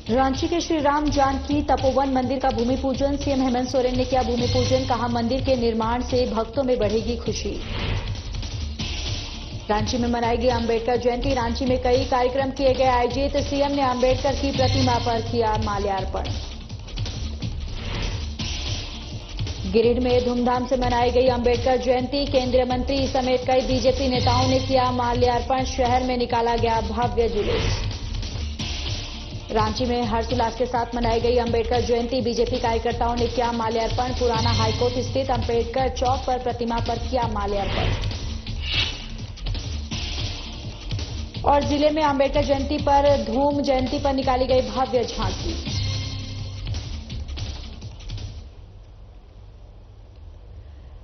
रांची के श्री राम जानकी तपोवन मंदिर का भूमि पूजन। सीएम हेमंत सोरेन ने किया भूमि पूजन। कहा, मंदिर के निर्माण से भक्तों में बढ़ेगी खुशी। रांची में मनाई गई अंबेडकर जयंती। रांची में कई कार्यक्रम किए गए आयोजित। सीएम ने अंबेडकर की प्रतिमा पर किया माल्यार्पण। गिरिडीह में धूमधाम से मनाई गई अंबेडकर जयंती। केंद्रीय मंत्री समेत कई बीजेपी नेताओं ने किया माल्यार्पण। शहर में निकाला गया भव्य जुलूस। रांची में हर्षोल्लास के साथ मनाई गई अंबेडकर जयंती। बीजेपी कार्यकर्ताओं ने किया माल्यार्पण। पुराना हाईकोर्ट स्थित अंबेडकर चौक पर प्रतिमा पर किया माल्यार्पण। और जिले में अंबेडकर जयंती पर निकाली गई भव्य झांकी।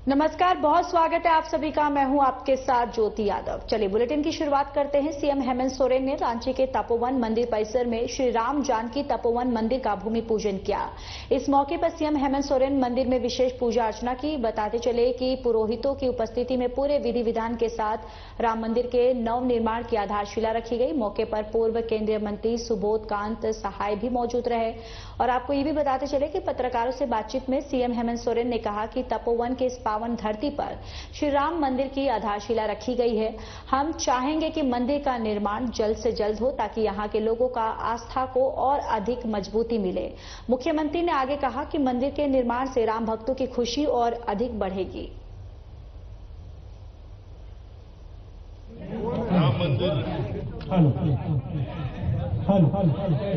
नमस्कार, बहुत स्वागत है आप सभी का। मैं हूं आपके साथ ज्योति यादव। चलिए बुलेटिन की शुरुआत करते हैं। सीएम हेमंत सोरेन ने रांची के तपोवन मंदिर परिसर में श्री राम जानकी तपोवन मंदिर का भूमि पूजन किया। इस मौके पर सीएम हेमंत सोरेन मंदिर में विशेष पूजा अर्चना की। बताते चले कि पुरोहितों की उपस्थिति में पूरे विधि विधान के साथ राम मंदिर के नव निर्माण की आधारशिला रखी गई। मौके पर पूर्व केंद्रीय मंत्री सुबोध कांत सहाय भी मौजूद रहे। और आपको ये भी बताते चले कि पत्रकारों से बातचीत में सीएम हेमंत सोरेन ने कहा कि तपोवन के इस पावन धरती पर श्री राम मंदिर की आधारशिला रखी गई है। हम चाहेंगे कि मंदिर का निर्माण जल्द से जल्द हो ताकि यहां के लोगों का आस्था को और अधिक मजबूती मिले। मुख्यमंत्री ने आगे कहा कि मंदिर के निर्माण से राम भक्तों की खुशी और अधिक बढ़ेगी। राम मंदिर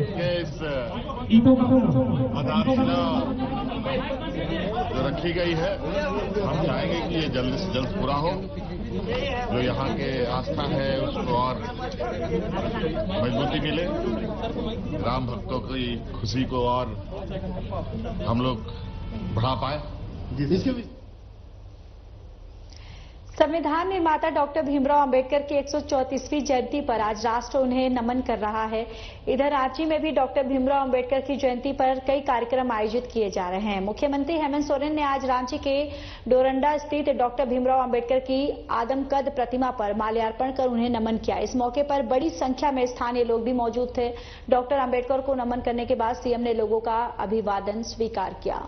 के इस आधारशिला जो रखी गई है, हम चाहेंगे कि ये जल्द से जल्द पूरा हो। जो यहाँ के आस्था है उसको और मजबूती मिले, राम भक्तों की खुशी को और हम लोग बढ़ा पाए। संविधान निर्माता डॉक्टर भीमराव अंबेडकर की 134वीं जयंती पर आज राष्ट्र उन्हें नमन कर रहा है। इधर रांची में भी डॉक्टर भीमराव अंबेडकर की जयंती पर कई कार्यक्रम आयोजित किए जा रहे हैं। मुख्यमंत्री हेमंत सोरेन ने आज रांची के डोरंडा स्थित डॉक्टर भीमराव अंबेडकर की आदमकद प्रतिमा पर माल्यार्पण कर उन्हें नमन किया। इस मौके पर बड़ी संख्या में स्थानीय लोग भी मौजूद थे। डॉक्टर अंबेडकर को नमन करने के बाद सीएम ने लोगों का अभिवादन स्वीकार किया।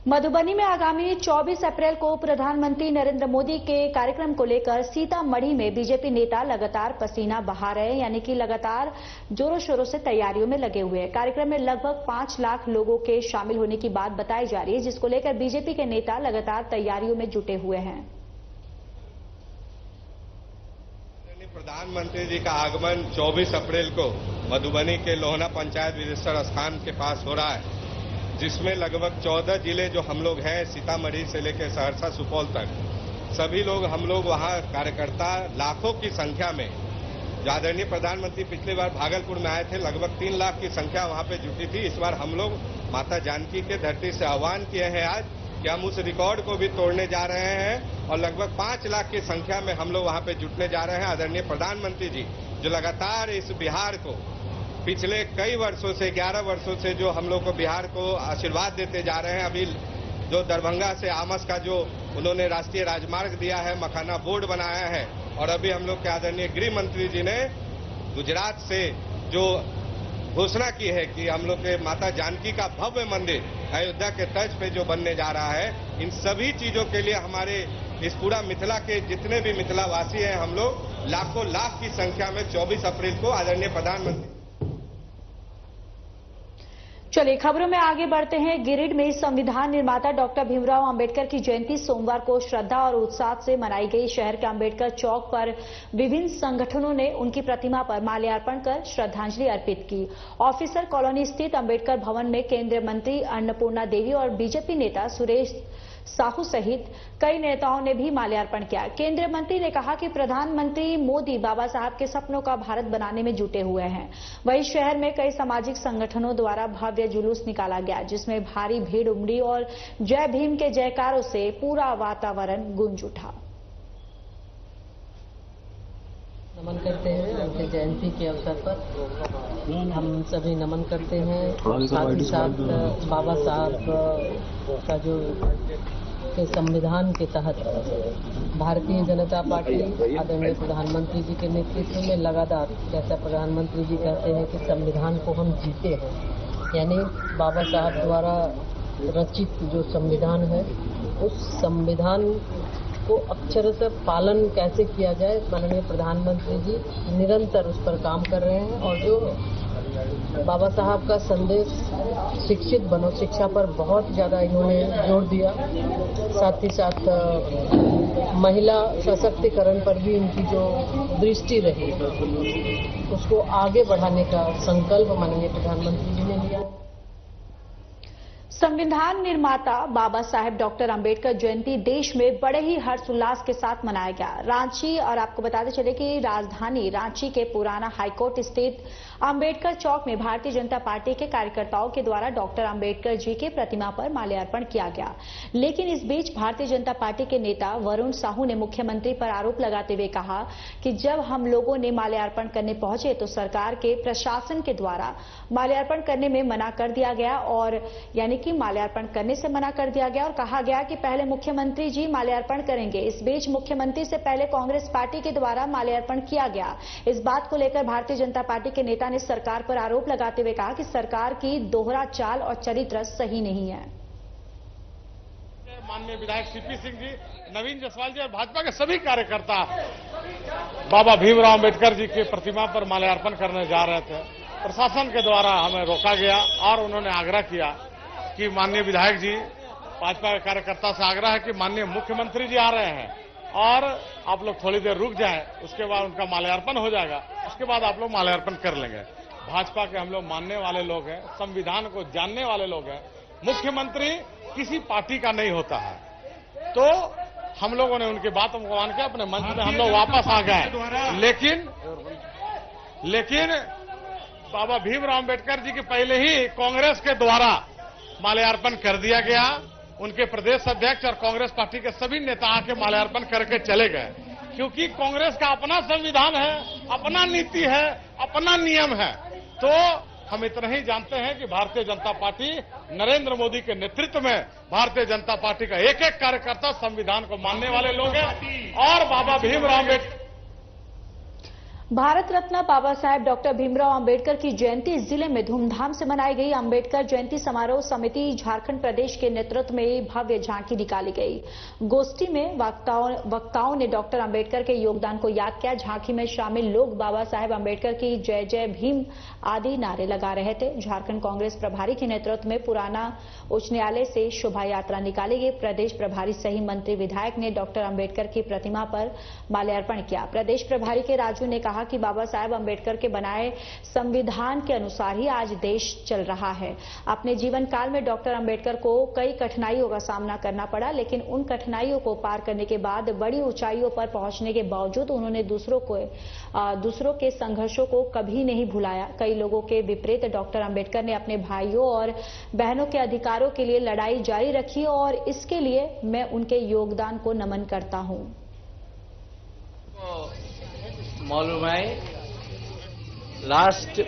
मधुबनी में आगामी 24 अप्रैल को प्रधानमंत्री नरेंद्र मोदी के कार्यक्रम को लेकर सीतामढ़ी में बीजेपी नेता लगातार पसीना बहा रहे हैं, यानी कि लगातार जोरों शोरों से तैयारियों में लगे हुए हैं। कार्यक्रम में लगभग 5 लाख लोगों के शामिल होने की बात बताई जा रही है, जिसको लेकर बीजेपी के नेता लगातार तैयारियों में जुटे हुए हैं। प्रधानमंत्री जी का आगमन 24 अप्रैल को मधुबनी के लोहना पंचायत विदेश्वर स्थान के पास हो रहा है, जिसमें लगभग 14 जिले जो हम लोग हैं, सीतामढ़ी से लेकर सहरसा सुपौल तक, सभी लोग हम लोग वहां कार्यकर्ता लाखों की संख्या में। आदरणीय प्रधानमंत्री पिछली बार भागलपुर में आए थे, लगभग 3 लाख की संख्या वहां पे जुटी थी। इस बार हम लोग माता जानकी के धरती से आह्वान किए हैं आज कि हम उस रिकॉर्ड को भी तोड़ने जा रहे हैं और लगभग 5 लाख की संख्या में हम लोग वहां पे जुटने जा रहे हैं। आदरणीय प्रधानमंत्री जी जो लगातार इस बिहार को पिछले कई वर्षों से 11 वर्षों से जो हम लोग को बिहार को आशीर्वाद देते जा रहे हैं। अभी जो दरभंगा से आमस का जो उन्होंने राष्ट्रीय राजमार्ग दिया है, मखाना बोर्ड बनाया है, और अभी हम लोग के आदरणीय गृह मंत्री जी ने गुजरात से जो घोषणा की है कि हम लोग के माता जानकी का भव्य मंदिर अयोध्या के तर्ज पे जो बनने जा रहा है, इन सभी चीजों के लिए हमारे इस पूरा मिथिला के जितने भी मिथिलावासी हैं, हम लोग लाखों लाख की संख्या में 24 अप्रैल को आदरणीय प्रधानमंत्री। चलिए खबरों में आगे बढ़ते हैं। गिरिडीह में संविधान निर्माता डॉक्टर भीमराव अंबेडकर की जयंती सोमवार को श्रद्धा और उत्साह से मनाई गई। शहर के अंबेडकर चौक पर विभिन्न संगठनों ने उनकी प्रतिमा पर माल्यार्पण कर श्रद्धांजलि अर्पित की। ऑफिसर कॉलोनी स्थित अंबेडकर भवन में केंद्रीय मंत्री अन्नपूर्णा देवी और बीजेपी नेता सुरेश साहू सहित कई नेताओं ने भी माल्यार्पण किया। केंद्रीय मंत्री ने कहा कि प्रधानमंत्री मोदी बाबा साहब के सपनों का भारत बनाने में जुटे हुए हैं। वहीं शहर में कई सामाजिक संगठनों द्वारा भव्य जुलूस निकाला गया, जिसमें भारी भीड़ उमड़ी और जय भीम के जयकारों से पूरा वातावरण गूंज उठा। नमन करते हैं उनके जयंती के अवसर पर। हम सभी नमन करते हैं। साथ ही साथ बाबा साहब का जो के संविधान के तहत भारतीय जनता पार्टी आदरणीय प्रधानमंत्री जी के नेतृत्व में लगातार, जैसा प्रधानमंत्री जी कहते हैं कि संविधान को हम जीते हैं, यानी बाबा साहब द्वारा रचित जो संविधान है उस संविधान को अक्षरशः पालन कैसे किया जाए, माननीय प्रधानमंत्री जी निरंतर उस पर काम कर रहे हैं। और जो बाबा साहब का संदेश शिक्षित बनो, शिक्षा पर बहुत ज़्यादा इन्होंने जोर दिया। साथ ही साथ महिला सशक्तिकरण पर भी इनकी जो दृष्टि रही उसको आगे बढ़ाने का संकल्प माननीय प्रधानमंत्री जी ने लिया। संविधान निर्माता बाबा साहेब डॉक्टर अंबेडकर जयंती देश में बड़े ही हर्षोल्लास के साथ मनाया गया। रांची, और आपको बताते चले कि राजधानी रांची के पुराना हाईकोर्ट स्थित अंबेडकर चौक में भारतीय जनता पार्टी के कार्यकर्ताओं के द्वारा डॉक्टर अंबेडकर जी के प्रतिमा पर माल्यार्पण किया गया। लेकिन इस बीच भारतीय जनता पार्टी के नेता वरुण साहू ने मुख्यमंत्री पर आरोप लगाते हुए कहा कि जब हम लोगों ने माल्यार्पण करने पहुंचे तो सरकार के प्रशासन के द्वारा माल्यार्पण करने में मना कर दिया गया, और यानी कि माल्यार्पण करने से मना कर दिया गया और कहा गया कि पहले मुख्यमंत्री जी माल्यार्पण करेंगे। इस बीच मुख्यमंत्री से पहले कांग्रेस पार्टी के द्वारा माल्यार्पण किया गया। इस बात को लेकर भारतीय जनता पार्टी के नेता ने सरकार पर आरोप लगाते हुए कहा कि सरकार की दोहरा चाल और चरित्र सही नहीं है। माननीय विधायक सीपी सिंह जी, नवीन जायसवाल जी और भाजपा के सभी कार्यकर्ता बाबा भीमराव अम्बेडकर जी की प्रतिमा पर माल्यार्पण करने जा रहे थे। प्रशासन के द्वारा हमें रोका गया और उन्होंने आग्रह किया कि माननीय विधायक जी, भाजपा के कार्यकर्ता से आग्रह है कि माननीय मुख्यमंत्री जी आ रहे हैं और आप लोग थोड़ी देर रुक जाएं, उसके बाद उनका माल्यार्पण हो जाएगा, उसके बाद आप लोग माल्यार्पण कर लेंगे। भाजपा के हम लोग मानने वाले लोग हैं, संविधान को जानने वाले लोग हैं। मुख्यमंत्री किसी पार्टी का नहीं होता है। तो हम लोगों ने उनकी बातों को मान के अपने मंच में हम लोग वापस आ गए। लेकिन बाबा भीमराव अम्बेडकर जी के पहले ही कांग्रेस के द्वारा माल्यार्पण कर दिया गया। उनके प्रदेश अध्यक्ष और कांग्रेस पार्टी के सभी नेता आके माल्यार्पण करके चले गए, क्योंकि कांग्रेस का अपना संविधान है, अपना नीति है, अपना नियम है। तो हम इतना ही जानते हैं कि भारतीय जनता पार्टी नरेंद्र मोदी के नेतृत्व में भारतीय जनता पार्टी का एक एक कार्यकर्ता संविधान को मानने वाले लोग हैं और बाबा भीमराव अम्बेडकर। भारत रत्न बाबा साहेब डॉक्टर भीमराव अंबेडकर की जयंती जिले में धूमधाम से मनाई गई। अंबेडकर जयंती समारोह समिति झारखंड प्रदेश के नेतृत्व में भव्य झांकी निकाली गई। गोष्ठी में वक्ताओं ने डॉक्टर अंबेडकर के योगदान को याद किया। झांकी में शामिल लोग बाबा साहेब अंबेडकर की जय जय भीम आदि नारे लगा रहे थे। झारखंड कांग्रेस प्रभारी के नेतृत्व में पुराना उच्च न्यायालय से शोभा यात्रा निकाली गई। प्रदेश प्रभारी सही मंत्री विधायक ने डॉक्टर अंबेडकर की प्रतिमा पर माल्यार्पण किया। प्रदेश प्रभारी के राजू ने कहा कि बाबा साहेब अंबेडकर के बनाए संविधान के अनुसार ही आज देश चल रहा है। अपने जीवन काल में डॉक्टर अंबेडकर को कई कठिनाइयों का सामना करना पड़ा, लेकिन उन कठिनाइयों को पार करने के बाद बड़ी ऊंचाइयों पर पहुंचने के बावजूद उन्होंने दूसरों के संघर्षों को कभी नहीं भुलाया। कई लोगों के विपरीत डॉक्टर अंबेडकर ने अपने भाइयों और बहनों के अधिकारों के लिए लड़ाई जारी रखी और इसके लिए मैं उनके योगदान को नमन करता हूं। मालूम है, लास्ट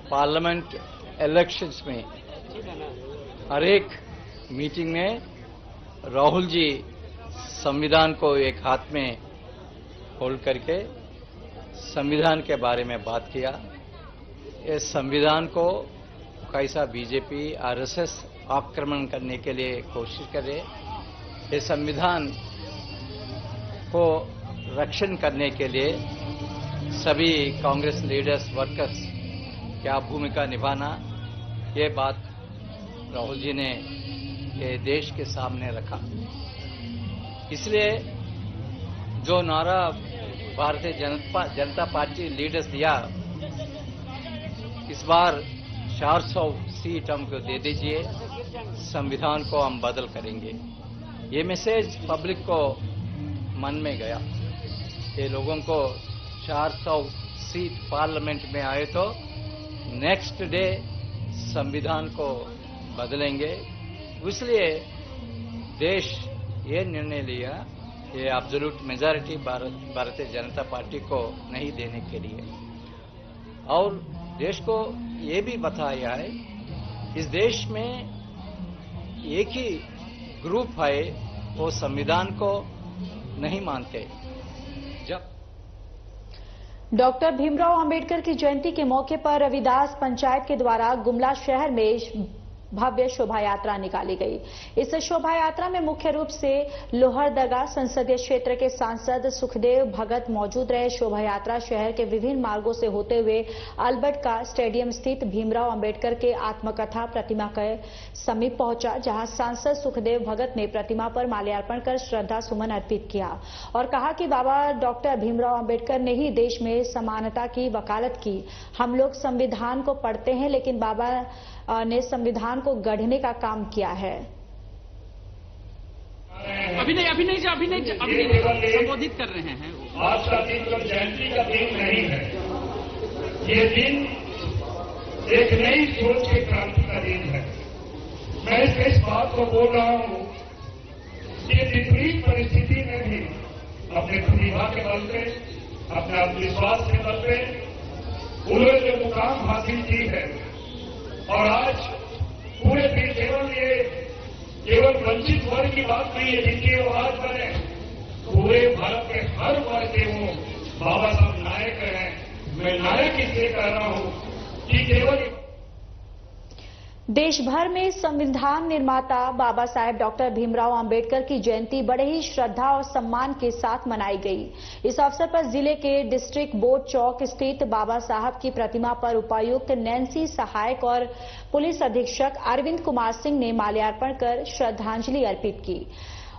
पार्लियामेंट इलेक्शंस में हर एक मीटिंग में राहुल जी संविधान को एक हाथ में होल्ड करके संविधान के बारे में बात किया। इस संविधान को कैसा बीजेपी आरएसएस आक्रमण करने के लिए कोशिश करे, इस संविधान को रक्षण करने के लिए सभी कांग्रेस लीडर्स, वर्कर्स क्या भूमिका निभाना, ये बात राहुल जी ने ये देश के सामने रखा। इसलिए जो नारा भारतीय जनता पार्टी लीडर्स दिया, इस बार 400 सीट हमको दे दीजिए, संविधान को हम बदल करेंगे, ये मैसेज पब्लिक को मन में गया। ये लोगों को 400 सीट पार्लियामेंट में आए तो नेक्स्ट डे संविधान को बदलेंगे। इसलिए देश ये निर्णय लिया, ये absolute majority Bharatiya Janata party को नहीं देने के लिए। और देश को ये भी बताया है, इस देश में एक ही ग्रुप है वो संविधान को नहीं मानते। जब डॉक्टर भीमराव अंबेडकर की जयंती के मौके पर रविदास पंचायत के द्वारा गुमला शहर में भव्य शोभा यात्रा निकाली गई। इस शोभा यात्रा में मुख्य रूप से लोहरदगा संसदीय क्षेत्र के सांसद सुखदेव भगत मौजूद रहे। शोभा यात्रा शहर के विभिन्न मार्गों से होते हुए अल्बर्ट का स्टेडियम स्थित भीमराव अंबेडकर के आत्मकथा प्रतिमा के समीप पहुंचा, जहां सांसद सुखदेव भगत ने प्रतिमा पर माल्यार्पण कर श्रद्धा सुमन अर्पित किया और कहा कि बाबा डॉक्टर भीमराव अंबेडकर ने ही देश में समानता की वकालत की। हम लोग संविधान को पढ़ते हैं, लेकिन बाबा ने संविधान को गढ़ने का काम किया है। अभी नहीं संबोधित कर रहे हैं। आज का दिन तो जयंती का दिन नहीं है, ये दिन एक नई सोच के क्रांति का दिन है। मैं इस बात को बोल रहा हूं कि विपरीत परिस्थिति में भी अपने प्रतिभा के बल पे, अपने आत्मविश्वास के बल पे उन्होंने जो मुकाम हासिल की है, और आज पूरे दिन केवल वंचित वर्ग की बात नहीं है जिनकी वो आज बने, पूरे भारत के हर वर्ग के वो बाबा साहब नायक हैं। मैं नायक इसलिए कह रहा हूं कि केवल देश भर में संविधान निर्माता बाबा साहेब डॉक्टर भीमराव अंबेडकर की जयंती बड़े ही श्रद्धा और सम्मान के साथ मनाई गई। इस अवसर पर जिले के डिस्ट्रिक्ट बोर्ड चौक स्थित बाबा साहब की प्रतिमा पर उपायुक्त नैन्सी सहायक और पुलिस अधीक्षक अरविंद कुमार सिंह ने माल्यार्पण कर श्रद्धांजलि अर्पित की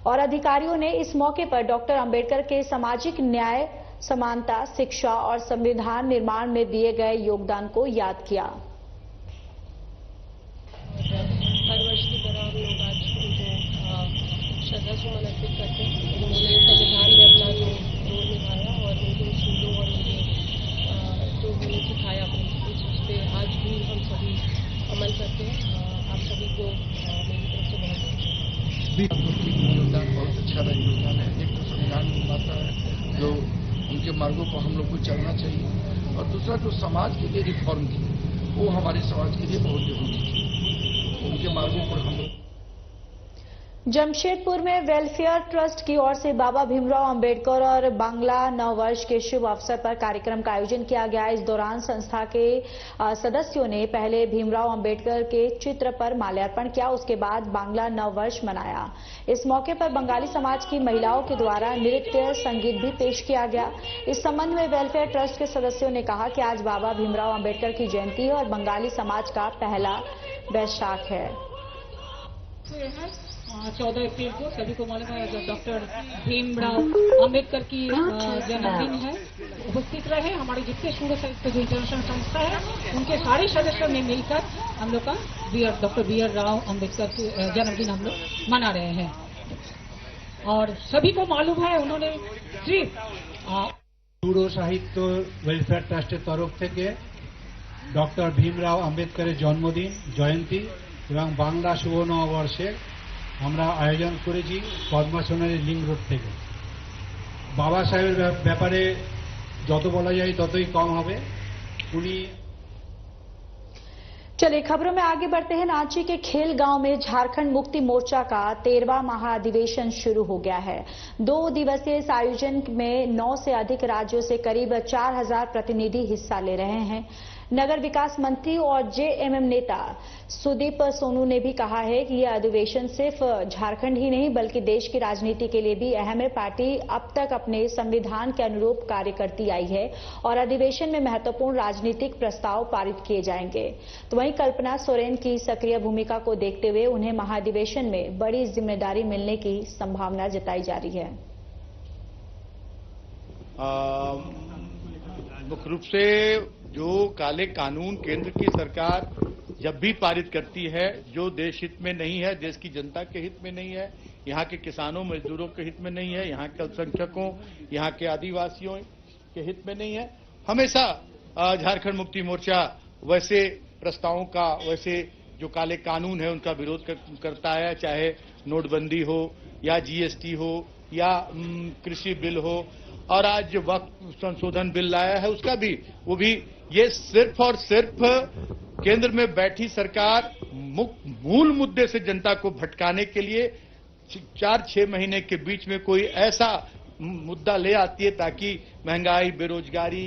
और अधिकारियों ने इस मौके पर डॉक्टर अंबेडकर के सामाजिक न्याय, समानता, शिक्षा और संविधान निर्माण में दिए गए योगदान को याद किया। हर वर्ष की तरह हम लोग आज उनको श्रद्धा सुमन अर्पित करते हैं। उन्होंने संविधान में अपना जो रोल निभाया और उनके उसूलों और उनके जो उन्होंने सिखाया उस पे आज भी हम सभी अमल करते हैं। आप सभी को मेरी तरफ से बहुत योगदान, बहुत अच्छा योगदान है। एक तो संविधान निर्माता है जो उनके मार्गों पर हम लोग को चलना चाहिए, और दूसरा जो समाज के लिए रिफॉर्म थी वो हमारे समाज के लिए बहुत जरूरी थी। उनके मार्गों पर हम लोग जमशेदपुर में वेलफेयर ट्रस्ट की ओर से बाबा भीमराव अंबेडकर और बांग्ला नववर्ष के शुभ अवसर पर कार्यक्रम का आयोजन किया गया। इस दौरान संस्था के सदस्यों ने पहले भीमराव अंबेडकर के चित्र पर माल्यार्पण किया, उसके बाद बांग्ला नववर्ष मनाया। इस मौके पर बंगाली समाज की महिलाओं के द्वारा नृत्य संगीत भी पेश किया गया। इस संबंध में वेलफेयर ट्रस्ट के सदस्यों ने कहा कि आज बाबा भीमराव अंबेडकर की जयंती है और बंगाली समाज का पहला वैशाख है। 14 अप्रैल को सभी को मालूम है डॉक्टर भीमराव अंबेडकर की जन्मदिन है। उपस्थित रहे हमारे जितने स्टूडेंट साहित्य जो इंटरनेशनल संस्था है उनके सारे सदस्यों ने मिलकर हम लोग का doctor B R Rao Ambedkar की जन्मदिन हम लोग मना रहे हैं। और सभी को मालूम है उन्होंने सिर्फ जूडो साहित्य वेलफेयर ट्रस्टेर तरफ থেকে डॉक्टर भीमराव आम्बेडकरेर जन्मदिन जयंती এবং বাংলা শুভ নববর্ষের আমরা আয়োজন করেছি পদ্মাসনের লিঙ্ক রোড থেকে। বাবা সাহেবের ব্যাপারে যত বলা যায় ততই কম হবে। উনি चलिए खबरों में आगे बढ़ते हैं। रांची के खेल गांव में झारखंड मुक्ति मोर्चा का 13वां महाधिवेशन शुरू हो गया है। 2 दिवसीय इस आयोजन में 9 से अधिक राज्यों से करीब 4000 प्रतिनिधि हिस्सा ले रहे हैं। नगर विकास मंत्री और जेएमएम नेता सुदीप सोनू ने भी कहा है कि यह अधिवेशन सिर्फ झारखंड ही नहीं बल्कि देश की राजनीति के लिए भी अहम है। पार्टी अब तक अपने संविधान के अनुरूप कार्य करती आई है और अधिवेशन में महत्वपूर्ण राजनीतिक प्रस्ताव पारित किए जाएंगे। तो वहीं कल्पना सोरेन की सक्रिय भूमिका को देखते हुए उन्हें महाधिवेशन में बड़ी जिम्मेदारी मिलने की संभावना जताई जा रही है। मुख्य रूप से जो काले कानून केंद्र की सरकार जब भी पारित करती है जो देश हित में नहीं है, देश की जनता के हित में नहीं है, यहाँ के किसानों मजदूरों के हित में नहीं है, यहाँ के अल्पसंख्यकों, यहाँ के आदिवासियों के हित में नहीं है, हमेशा झारखंड मुक्ति मोर्चा वैसे प्रस्तावों का, वैसे जो काले कानून है उनका विरोध करता है। चाहे नोटबंदी हो या जीएसटी हो या कृषि बिल हो, और आज जो वक्फ संशोधन बिल लाया है उसका भी, वो भी ये सिर्फ और सिर्फ केंद्र में बैठी सरकार मूल मुद्दे से जनता को भटकाने के लिए 4-6 महीने के बीच में कोई ऐसा मुद्दा ले आती है ताकि महंगाई, बेरोजगारी,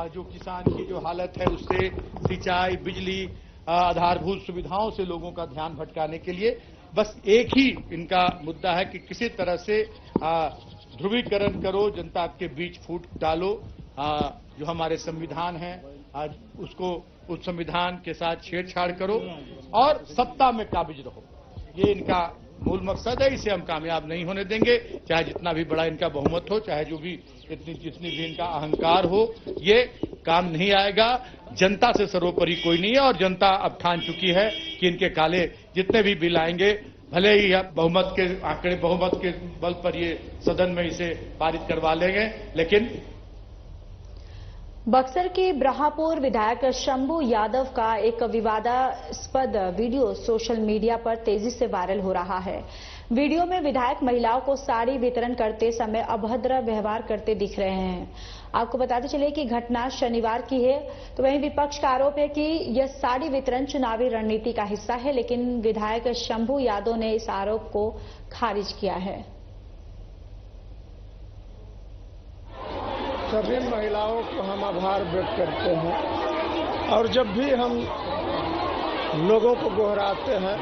जो किसान की जो हालत है उससे, सिंचाई, बिजली, आधारभूत सुविधाओं से लोगों का ध्यान भटकाने के लिए बस एक ही इनका मुद्दा है कि किसी तरह से ध्रुवीकरण करो, जनता के बीच फूट डालो, जो हमारे संविधान है आज उसको, उस संविधान के साथ छेड़छाड़ करो और सत्ता में काबिज रहो। ये इनका मूल मकसद है। इसे हम कामयाब नहीं होने देंगे, चाहे जितना भी बड़ा इनका बहुमत हो, चाहे जो भी जितनी भी इनका अहंकार हो, ये काम नहीं आएगा। जनता से सर्वोपरि कोई नहीं है और जनता अब ठान चुकी है कि इनके काले जितने भी बिल आएंगे, भले ही बहुमत के बल पर ये सदन में इसे पारित करवा लेंगे, लेकिन बक्सर के ब्रह्मपुर विधायक शंभू यादव का एक विवादास्पद वीडियो सोशल मीडिया पर तेजी से वायरल हो रहा है। वीडियो में विधायक महिलाओं को साड़ी वितरण करते समय अभद्र व्यवहार करते दिख रहे हैं। आपको बताते चले कि घटना शनिवार की है। तो वहीं विपक्ष का आरोप है कि यह साड़ी वितरण चुनावी रणनीति का हिस्सा है, लेकिन विधायक शंभू यादव ने इस आरोप को खारिज किया है। सभी महिलाओं को हम आभार व्यक्त करते हैं और जब भी हम लोगों को गोहराते हैं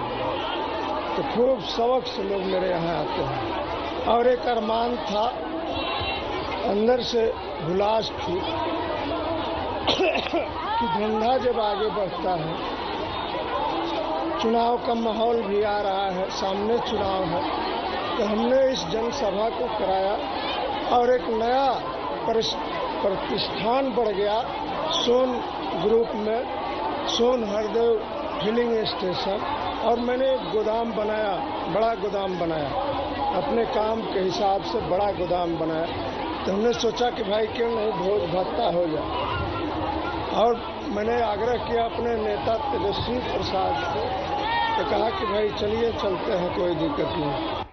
तो खूब शौक से लोग मेरे यहाँ आते हैं और एक अरमान था, अंदर से हुलास थी कि धंधा जब आगे बढ़ता है, चुनाव का माहौल भी आ रहा है, सामने चुनाव है, तो हमने इस जनसभा को कराया और एक नया प्रतिष्ठान बढ़ गया सोन ग्रुप में, सोन हरदेव फिलिंग स्टेशन, और मैंने एक गोदाम बनाया, बड़ा गोदाम बनाया, अपने काम के हिसाब से बड़ा गोदाम बनाया। तो हमने सोचा कि भाई क्यों नहीं भोज भत्ता हो जाए, और मैंने आग्रह किया अपने नेता तेजस्वी प्रसाद से, तो कहा कि भाई चलिए चलते हैं, कोई दिक्कत नहीं।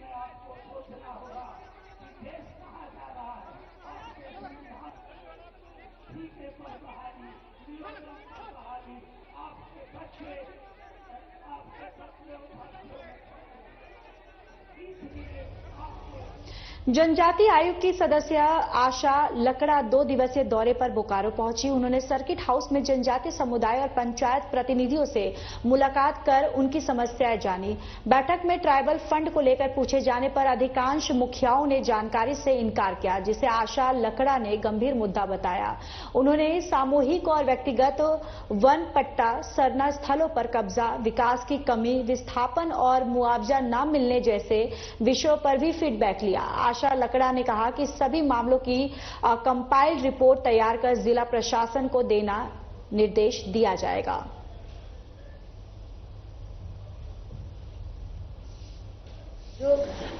जनजातीय आयोग की सदस्य आशा लकड़ा 2 दिवसीय दौरे पर बोकारो पहुंची। उन्होंने सर्किट हाउस में जनजातीय समुदाय और पंचायत प्रतिनिधियों से मुलाकात कर उनकी समस्याएं जानी। बैठक में ट्राइबल फंड को लेकर पूछे जाने पर अधिकांश मुखियाओं ने जानकारी से इनकार किया, जिसे आशा लकड़ा ने गंभीर मुद्दा बताया। उन्होंने सामूहिक और व्यक्तिगत वन पट्टा, सरना स्थलों पर कब्जा, विकास की कमी, विस्थापन और मुआवजा न मिलने जैसे विषयों पर भी फीडबैक लिया। आशा लकड़ा ने कहा कि सभी मामलों की कंपाइल्ड रिपोर्ट तैयार कर जिला प्रशासन को देना निर्देश दिया जाएगा।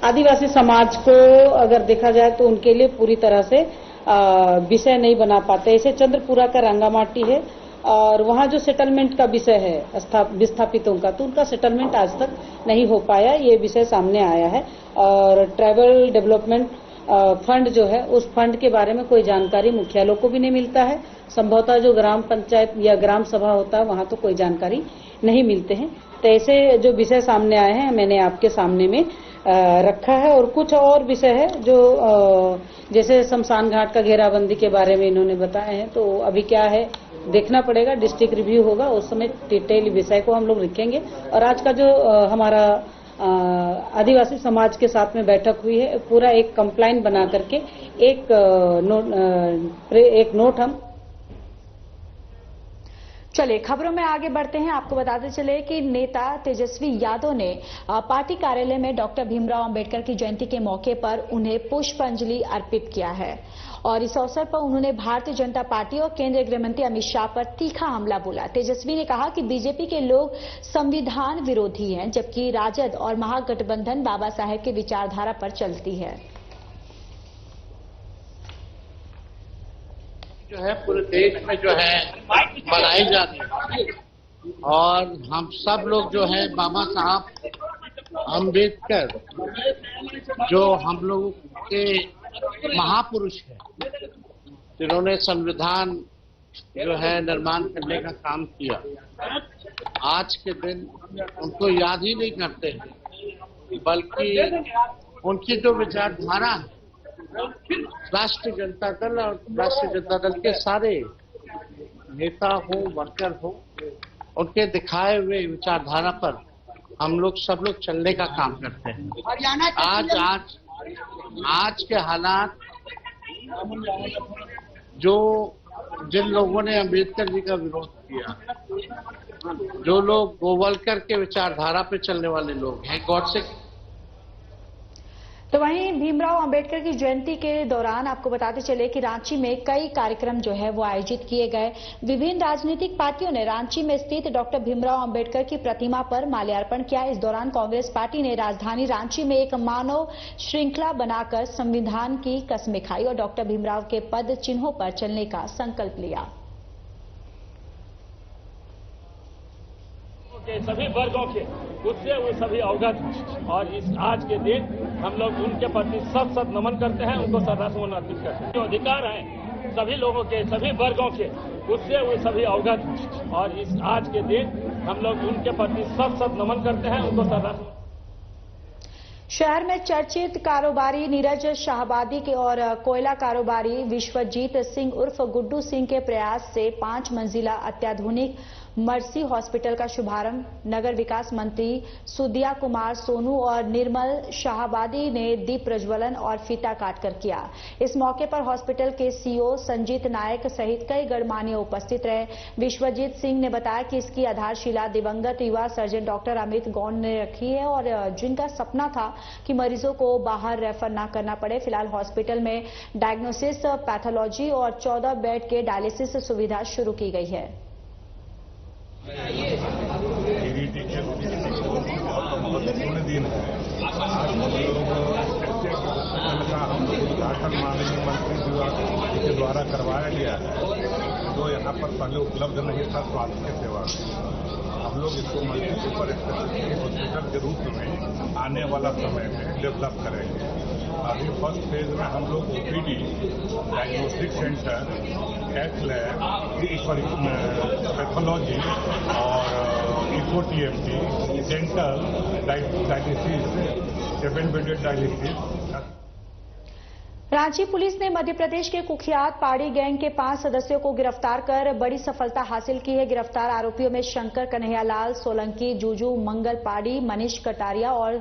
आदिवासी समाज को अगर देखा जाए तो उनके लिए पूरी तरह से विषय नहीं बना पाते। इसे चंद्रपुरा का रंगामाटी है और वहां जो सेटलमेंट का विषय है विस्थापितों का, तो उनका सेटलमेंट आज तक नहीं हो पाया, ये विषय सामने आया है। और ट्राइबल डेवलपमेंट फंड जो है, उस फंड के बारे में कोई जानकारी मुखियालों को भी नहीं मिलता है। संभवतः जो ग्राम पंचायत या ग्राम सभा होता है वहां तो कोई जानकारी नहीं मिलते हैं। तो ऐसे जो विषय सामने आए हैं मैंने आपके सामने में रखा है। और कुछ और विषय है जो जैसे शमशान घाट का घेराबंदी के बारे में इन्होंने बताए हैं, तो अभी क्या है देखना पड़ेगा, डिस्ट्रिक्ट रिव्यू होगा, उस समय डिटेल विषय को हम लोग लिखेंगे। और आज का जो हमारा आदिवासी समाज के साथ में बैठक हुई है, पूरा एक कंप्लाइन बना करके एक नोट हम। चलिए खबरों में आगे बढ़ते हैं। आपको बताते चले कि नेता तेजस्वी यादव ने पार्टी कार्यालय में डॉक्टर भीमराव अंबेडकर की जयंती के मौके पर उन्हें पुष्पांजलि अर्पित किया है और इस अवसर पर उन्होंने भारतीय जनता पार्टी और केंद्रीय गृह मंत्री अमित शाह पर तीखा हमला बोला। तेजस्वी ने कहा कि बीजेपी के लोग संविधान विरोधी हैं, जबकि राजद और महागठबंधन बाबा साहेब की विचारधारा पर चलती है। जो है पूरे देश में जो है मनाई जाती है और हम सब लोग जो है बाबा साहब अम्बेडकर जो हम लोग के महापुरुष है, जिन्होंने संविधान जो है निर्माण करने का काम किया, आज के दिन उनको याद ही नहीं करते हैं। बल्कि उनकी जो विचारधारा राष्ट्रीय जनता दल और राष्ट्रीय जनता दल के सारे नेता हो, वर्कर हो, उनके दिखाए हुए विचारधारा पर हम लोग सब लोग चलने का काम करते हैं। आज के हालात, जो जिन लोगों ने अंबेडकर जी का विरोध किया, जो लोग गोवलकर के विचारधारा पे चलने वाले लोग हैं, गॉडसे। तो वहीं भीमराव अंबेडकर की जयंती के दौरान आपको बताते चले कि रांची में कई कार्यक्रम जो है वो आयोजित किए गए। विभिन्न राजनीतिक पार्टियों ने रांची में स्थित डॉक्टर भीमराव अंबेडकर की प्रतिमा पर माल्यार्पण किया। इस दौरान कांग्रेस पार्टी ने राजधानी रांची में एक मानव श्रृंखला बनाकर संविधान की कसमें खाई और डॉक्टर भीमराव के पद चिन्हों पर चलने का संकल्प लिया। के सभी वर्गों के उससे वो सभी अवगत और इस आज के दिन हम लोग उनके प्रति सत नमन करते हैं, उनको श्रद्धासुमन अर्पित करते हैं। जो अधिकार है सभी लोगों के, सभी वर्गों के, उससे वो सभी अवगत और इस आज के दिन हम लोग उनके प्रति सत नमन करते हैं, उनको श्रद्धासुमन। शहर में चर्चित कारोबारी नीरज शाहबादी के और कोयला कारोबारी विश्वजीत सिंह उर्फ गुड्डू सिंह के प्रयास से 5 मंजिला अत्याधुनिक मर्सी हॉस्पिटल का शुभारंभ नगर विकास मंत्री सुदिया कुमार सोनू और निर्मल शाहबादी ने दीप प्रज्वलन और फीता काटकर किया। इस मौके पर हॉस्पिटल के सीईओ संजीत नायक सहित कई गणमान्य उपस्थित रहे। विश्वजीत सिंह ने बताया कि इसकी आधारशिला दिवंगत युवा सर्जन डॉक्टर अमित गौंड ने रखी है और जिनका सपना था कि मरीजों को बाहर रेफर न करना पड़े। फिलहाल हॉस्पिटल में डायग्नोसिस, पैथोलॉजी और 14 बेड के डायलिसिस सुविधा शुरू की गई है। महत्वपूर्ण दिन है। आज हम लोग का उद्घाटन माननीय मंत्री जी के द्वारा करवाया गया है, जो यहाँ पर पहले उपलब्ध नहीं था स्वास्थ्य सेवा। हम लोग इसको मल्टी सुपर स्पेशलिटी हॉस्पिटल के रूप में आने वाला समय में डेवलप करेंगे। अभी फर्स्ट फेज में हम लोग OPD, diagnostic centre, cath lab, pathology और echo TMT, dental, dialysis, 7 bedded dialysis. Ranchi police ने मध्य प्रदेश के कुख्यात पाड़ी गैंग के 5 सदस्यों को गिरफ्तार कर बड़ी सफलता हासिल की है। गिरफ्तार आरोपियों में शंकर कन्हैयालाल सोलंकी, जूजू मंगल पाड़ी, मनीष कटारिया और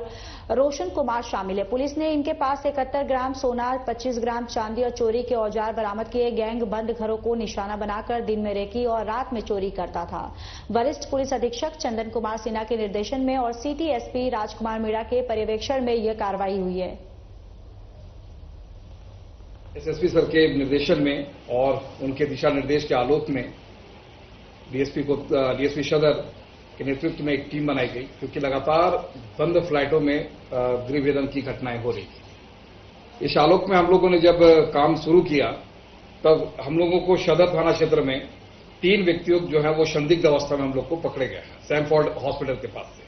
रोशन कुमार शामिल है। पुलिस ने इनके पास 71 ग्राम सोना, 25 ग्राम चांदी और चोरी के औजार बरामद किए। गैंग बंद घरों को निशाना बनाकर दिन में रेकी और रात में चोरी करता था। वरिष्ठ पुलिस अधीक्षक चंदन कुमार सिन्हा के निर्देशन में और सिटी एसपी राजकुमार मीणा के पर्यवेक्षण में यह कार्रवाई हुई है। एसएसपी सर के निर्देशन में और उनके दिशा निर्देश के आलोक में डीएसपी सदर के नेतृत्व में एक टीम बनाई गई, क्योंकि लगातार बंद फ्लाइटों में गृहभेदन की घटनाएं हो रही थी। इस आलोक में हम लोगों ने जब काम शुरू किया, तब हम लोगों को सदर थाना क्षेत्र में 3 व्यक्तियों जो है वो संदिग्ध अवस्था में हम लोग को पकड़े गए हैं सैमफोर्ड हॉस्पिटल के पास से।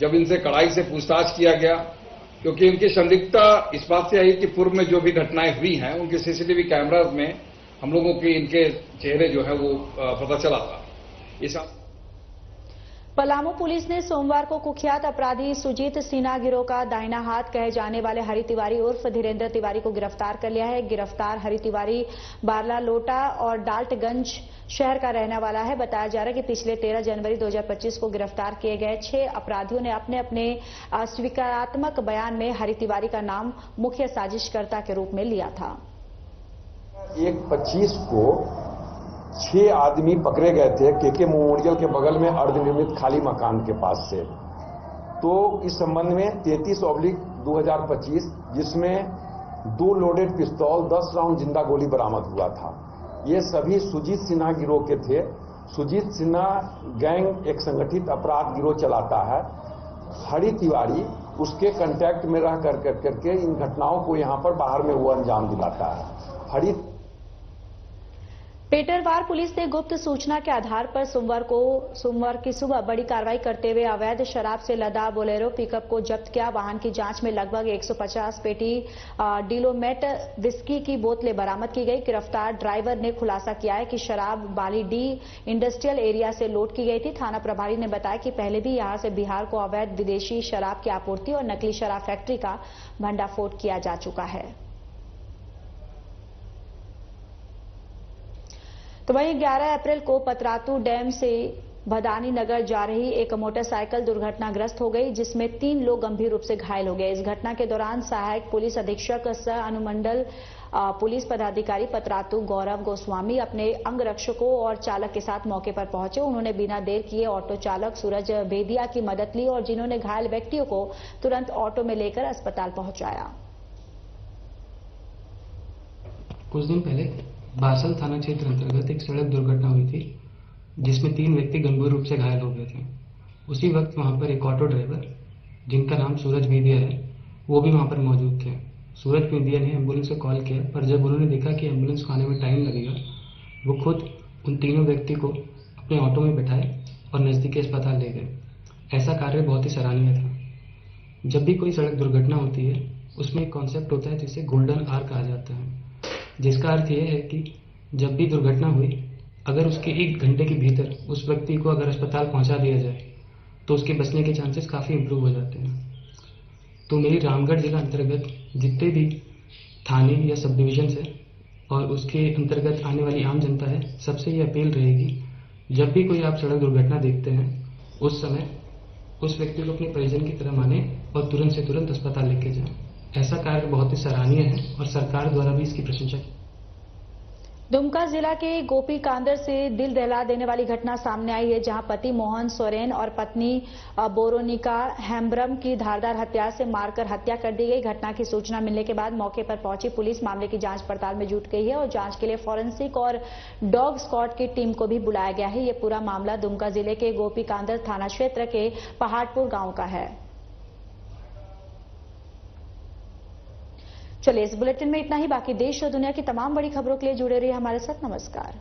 जब इनसे कड़ाई से पूछताछ किया गया, क्योंकि इनकी संदिग्धता इस बात से आई कि पूर्व में जो भी घटनाएं हुई हैं उनके सीसीटीवी कैमराज में हम लोगों के इनके चेहरे जो है वो पता चला था। इस पलामू पुलिस ने सोमवार को कुख्यात अपराधी सुजीत सिन्हा गिरोह का दाहिना हाथ कहे जाने वाले हरि तिवारी उर्फ धीरेन्द्र तिवारी को गिरफ्तार कर लिया है। गिरफ्तार हरि तिवारी बारला लोटा और डाल्टगंज शहर का रहने वाला है। बताया जा रहा है कि पिछले 13 जनवरी 2025 को गिरफ्तार किए गए 6 अपराधियों ने अपने अपने स्वीकारात्मक बयान में हरि तिवारी का नाम मुख्य साजिशकर्ता के रूप में लिया था। 1/25 को 6 आदमी पकड़े गए थे केके मेमोरियल के बगल में अर्धनिर्मित खाली मकान के पास से। तो इस संबंध में 33/2025 जिसमें 2 लोडेड पिस्तौल, 10 राउंड जिंदा गोली बरामद हुआ था। ये सभी सुजीत सिन्हा गिरोह के थे। सुजीत सिन्हा गैंग एक संगठित अपराध गिरोह चलाता है। हरि तिवारी उसके कांटेक्ट में रह करके इन घटनाओं को यहां पर बाहर में वो अंजाम दिलाता है। पेटरवार पुलिस ने गुप्त सूचना के आधार पर सोमवार की सुबह बड़ी कार्रवाई करते हुए अवैध शराब से लदा बोलेरो पिकअप को जब्त किया। वाहन की जांच में लगभग 150 पेटी डिलोमेट विस्की की बोतलें बरामद की गई। गिरफ्तार ड्राइवर ने खुलासा किया है कि शराब बालीडी इंडस्ट्रियल एरिया से लोड की गई थी। थाना प्रभारी ने बताया कि पहले भी यहां से बिहार को अवैध विदेशी शराब की आपूर्ति और नकली शराब फैक्ट्री का भंडाफोड़ किया जा चुका है। तो वहीं 11 अप्रैल को पतरातू डैम से भदानी नगर जा रही एक मोटरसाइकिल दुर्घटनाग्रस्त हो गई, जिसमें 3 लोग गंभीर रूप से घायल हो गए। इस घटना के दौरान सहायक पुलिस अधीक्षक सह अनुमंडल पुलिस पदाधिकारी पतरातू गौरव गोस्वामी अपने अंगरक्षकों और चालक के साथ मौके पर पहुंचे। उन्होंने बिना देर किए ऑटो चालक सूरज बेदिया की मदद ली और जिन्होंने घायल व्यक्तियों को तुरंत ऑटो में लेकर अस्पताल पहुंचाया। कुछ दिन पहले बारसल थाना क्षेत्र अंतर्गत एक सड़क दुर्घटना हुई थी, जिसमें 3 व्यक्ति गंभीर रूप से घायल हो गए थे। उसी वक्त वहां पर एक ऑटो ड्राइवर जिनका नाम सूरज बेदिया है, वो भी वहां पर मौजूद थे। सूरज बेदिया ने एम्बुलेंस को कॉल किया, पर जब उन्होंने देखा कि एम्बुलेंस को आने में टाइम लगेगा, वो खुद उन तीनों व्यक्ति को अपने ऑटो में बैठाए और नजदीकी अस्पताल ले गए। ऐसा कार्य बहुत ही सराहनीय था। जब भी कोई सड़क दुर्घटना होती है, उसमें एक कॉन्सेप्ट होता है जिसे गोल्डन आवर कहा जाता है, जिसका अर्थ यह है कि जब भी दुर्घटना हुई, अगर उसके 1 घंटे के भीतर उस व्यक्ति को अगर अस्पताल पहुंचा दिया जाए तो उसके बचने के चांसेस काफ़ी इंप्रूव हो जाते हैं। तो मेरी रामगढ़ जिला अंतर्गत जितने भी थाने या सब डिवीजन है और उसके अंतर्गत आने वाली आम जनता है, सबसे ये अपील रहेगी, जब भी कोई आप सड़क दुर्घटना देखते हैं, उस समय उस व्यक्ति को अपने परिजन की तरह माने और तुरंत से तुरंत अस्पताल लेके जाएं। ऐसा कार्य बहुत ही सराहनीय है और सरकार द्वारा भी इसकी प्रशंसा की। दुमका जिला के गोपी कांदर से दिल दहला देने वाली घटना सामने आई है, जहां पति मोहन सोरेन और पत्नी बोरोनिका हेम्ब्रम की धारदार हथियार से मारकर हत्या कर दी गई। घटना की सूचना मिलने के बाद मौके पर पहुंची पुलिस मामले की जांच पड़ताल में जुट गई है और जांच के लिए फॉरेंसिक और डॉग स्क्वाड की टीम को भी बुलाया गया है। ये पूरा मामला दुमका जिले के गोपी कांदर थाना क्षेत्र के पहाड़पुर गांव का है। चलिए, इस बुलेटिन में इतना ही। बाकी देश और दुनिया की तमाम बड़ी खबरों के लिए जुड़े रहिए हमारे साथ। नमस्कार।